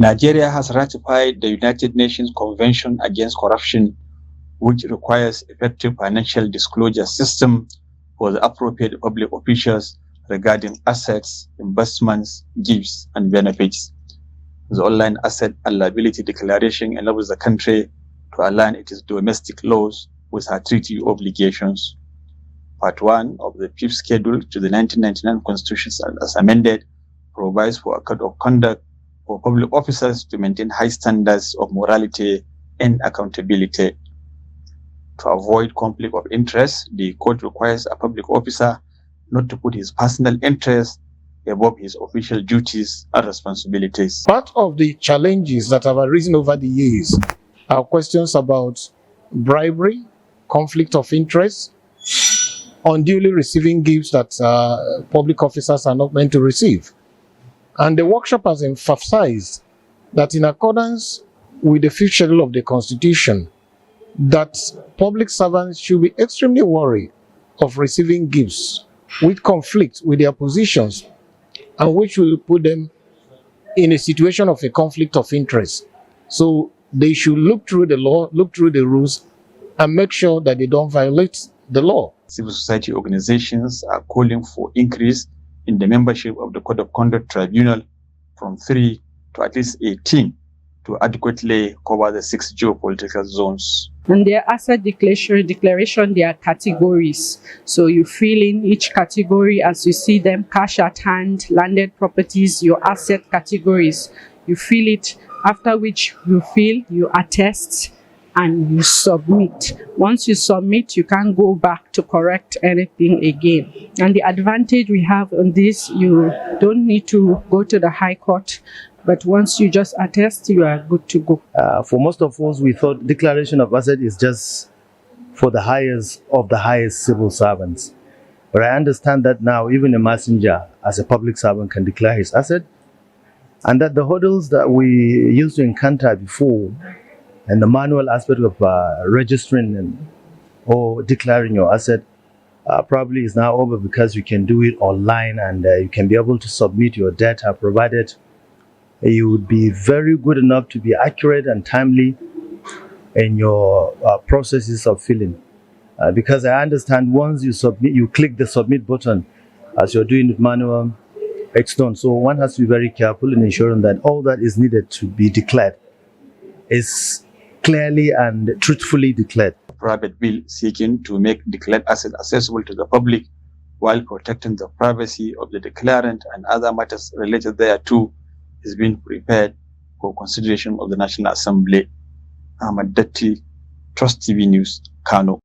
Nigeria has ratified the United Nations Convention Against Corruption, which requires effective financial disclosure system for the appropriate public officials regarding assets, investments, gifts, and benefits. The online asset and liability declaration enables the country to align its domestic laws with her treaty obligations. Part 1 of the 5th schedule to the 1999 Constitution, as amended, provides for a code of conduct for public officers to maintain high standards of morality and accountability. To avoid conflict of interest, the code requires a public officer not to put his personal interests above his official duties and responsibilities. Part of the challenges that have arisen over the years are questions about bribery, conflict of interest, unduly receiving gifts that public officers are not meant to receive. And the workshop has emphasized that in accordance with the 5th schedule of the Constitution, that public servants should be extremely worried of receiving gifts which conflict with their positions and which will put them in a situation of a conflict of interest. So they should look through the law, look through the rules, and make sure that they don't violate the law. Civil society organizations are calling for increase in the membership of the Code of Conduct Tribunal from 3 to at least 18 to adequately cover the 6 geopolitical zones. And their asset declaration, there are categories. So you fill in each category as you see them: cash at hand, landed properties, your asset categories. You fill it, after which you attest, and you submit. Once you submit, you can't go back to correct anything again. And the advantage we have on this, you don't need to go to the High Court. But once you just attest, you are good to go. For most of us, we thought declaration of asset is just for the highest of the highest civil servants. But I understand that now even a messenger as a public servant can declare his asset, and that the hurdles that we used to encounter before and the manual aspect of registering or declaring your asset probably is now over, because you can do it online, and you can be able to submit your data, provided you would be very good enough to be accurate and timely in your processes of filling. Because I understand once you submit, you click the submit button as you're doing it manual, it's done. So one has to be very careful in ensuring that all that is needed to be declared is clearly and truthfully declared. A private bill seeking to make declared assets accessible to the public while protecting the privacy of the declarant and other matters related thereto is being prepared for consideration of the National Assembly. Ahmad Datti, Trust TV News, Kano.